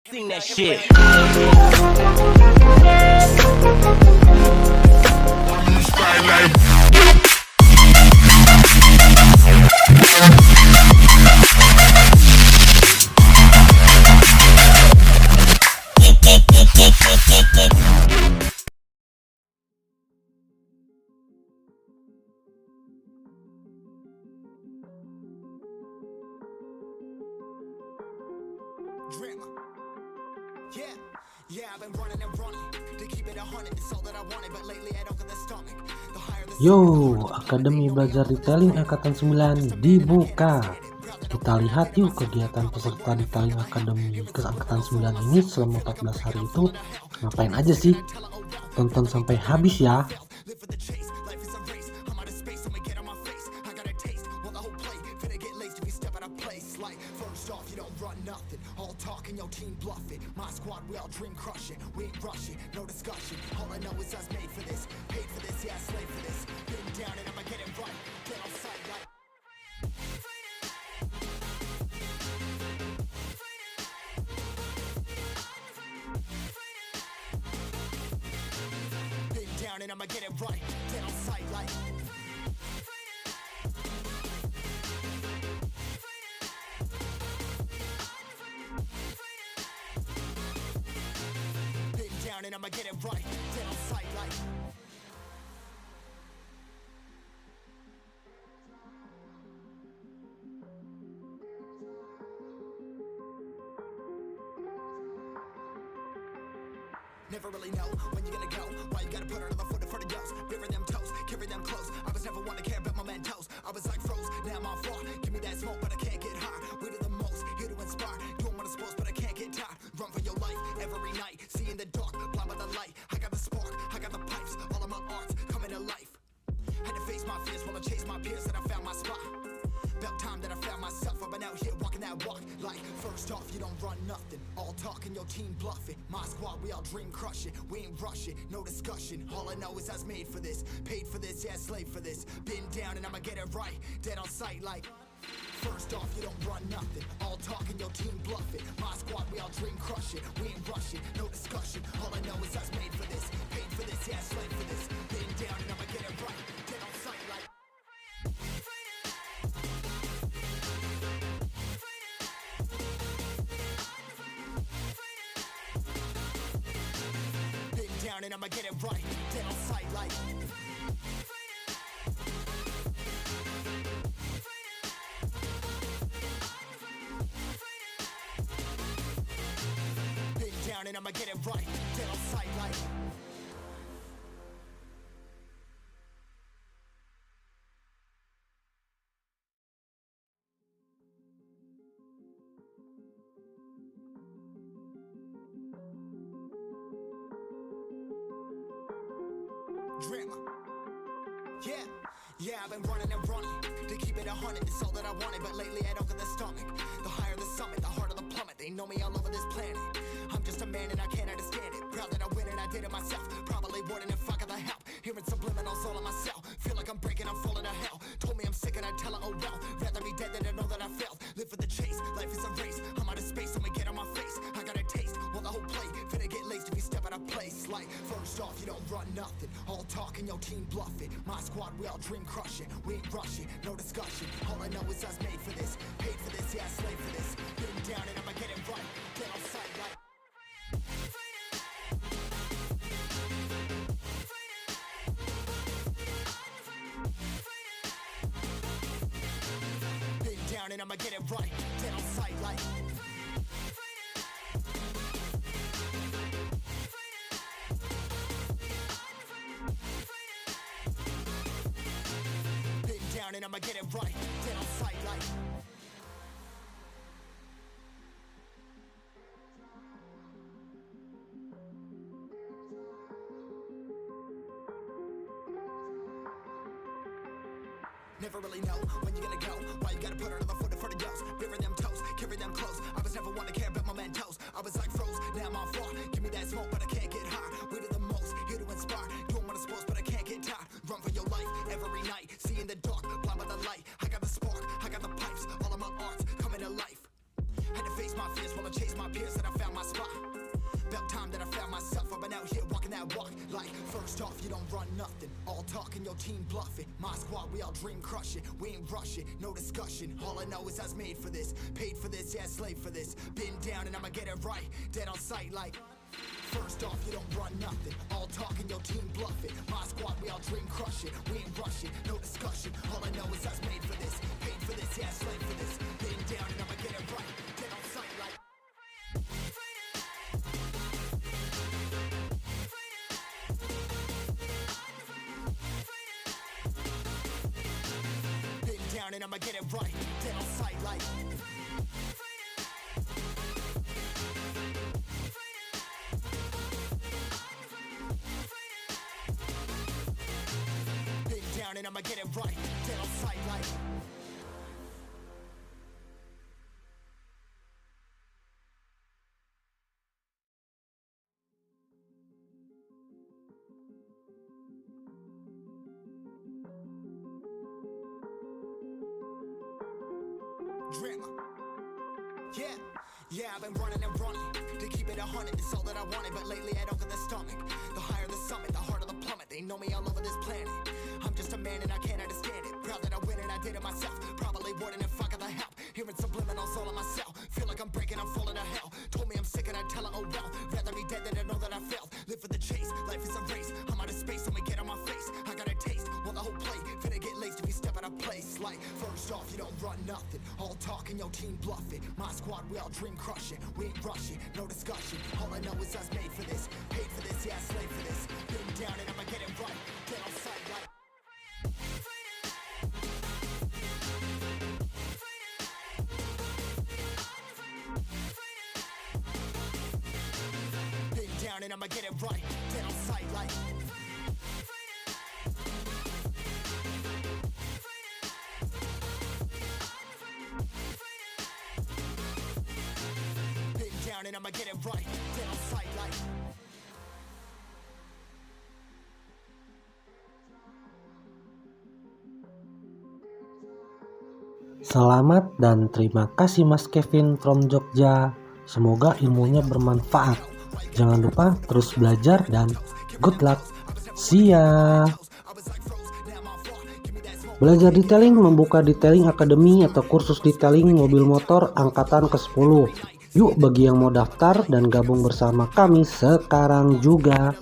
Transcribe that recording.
Sing that shit. Yo, Akademi Belajar Detailing Angkatan 9 dibuka. Kita lihat yuk kegiatan peserta Detailing Akademi Angkatan 9 ini selama 14 hari itu ngapain aja sih? Tonton sampai habis ya. And I'ma get it right, dead on sight like been down and I'ma get it right, dead on sight like never really know when you're gonna go. Why you gotta put another foot in front of yours? Bury them toes, carry them close. I was never one to care about my mentos. I was like froze, now I'm on floor. Give me that smoke, but I can't get high. We do the most, here to inspire. Doing what I'm supposed, but I can't get tired. Run for your life every night. See in the dark, blind by the light. I got the spark, I got the pipes. All of my arts coming to life. Had to face my fears while I chase my peers, and I found my spot. About time that I found myself. I've been out here walking that walk. Like, first off, you don't run nothing. All talking, your team bluffing. My squad, we all dream crushing. We ain't rushing, no discussion. All I know is I was made for this. Paid for this, yeah, slave for this. Been down and I'ma get it right. Dead on sight like. First off, you don't run nothing. All talking, your team bluffing. My squad, we all dream crushing. We ain't rushing, no discussion. All I know is I was made for this. Paid for this, yeah, slave for this. Been down and I'ma get it right. Dead on sight like. And I'ma get it right, dead on sight like been down and I'ma get it right, dead on sight like drama. Yeah, I've been running and running to keep it 100, it's all that I wanted. But lately I don't get the stomach. The higher the summit, the harder the plummet. They know me all over this planet. I'm just a man and I can't understand it. Proud that I win and I did it myself. Probably wouldn't if I got the help. Hearing subliminals all on myself. Feel like I'm breaking, I'm falling to hell. Told me I'm sick and I tell her, oh well. Rather be dead than to know that I failed. Live for the chase, life is a race. I'm out of space, I'ma get on my face. I got a taste, well the whole plate. Finna get laced if you step out of place. Like, first off, you don't run nothing. All talking, your team bluffing. My squad, we all dream crushing. We ain't rushing, no discussion. All I know is I was made for this. Paid for this, yeah, slave for this. Been down and I'ma get it right. Dead on sight like. Been down and I'ma get it right. Dead on sight like. Been down and I'ma get it right. Dead on sight like. Never really know when you're gonna go. Why you gotta put another foot in front of yours? Bury them toes, carry them close. I was never one to care about my mentos. I was like froze, now I'm on floor. Give me that smoke, but I can't get high. We do the most, here to inspire. Doing what I'm supposed, but I can't get tired. Run for your life every night. See in the dark, blind by the light. I got the spark, I got the pipes. All of my arts coming to life. Had to face my fears while I chase my peers, and I found my spot. talking, your team bluffing. My squad, we all dream crushing. We ain't rushing, no discussion. All I know is I was made for this, paid for this, yeah, slave for this. Been down and I'ma get it right, dead on sight like. First off, you don't run nothing. All talking, your team bluffing. My squad, we all dream crushing. We ain't rushing, no discussion. All I know is I was made for this, paid for this, yeah, slave for this. Been down and I'ma get it right, dead on sight like. Been down and I'ma get it right, dead on sight like. And I'ma get it right, dead on sight like. Drama. Yeah, I've been running and running to keep it 100. It's all that I wanted, but lately I don't get the stomach. The higher the summit, the harder the plummet. They know me all over this planet. I'm just a man and I can't understand it. Proud that I win and I did it myself. Probably wouldn't if I got the help. Hearing subliminals all on myself. Feel like I'm breaking, I'm falling to hell. Told me I'm sick and I tell her, oh well. Rather be dead than to know that I failed. Live for the chase, life is a race. I'm out of space, I'ma get on my face. I got a taste, well the whole plate. Finna get laced if you step out of place. Like, first off, you don't run nothing. All talking, your team bluffing. My squad, we all dream crushing. We ain't rushing, no discussion. All I know is I was made for this, paid for this, yeah, slave for this. Been down and I'ma get it right, dead on sight like. Been down and I'ma get it right, dead on sight like. Been down and I'ma get it right, dead on sight like. Selamat dan terima kasih Mas Kevin from Jogja. Semoga ilmunya bermanfaat. Jangan lupa terus belajar dan good luck. See ya. Belajar detailing membuka detailing akademi atau kursus detailing mobil motor angkatan ke-10. Yuk bagi yang mau daftar dan gabung bersama kami sekarang juga.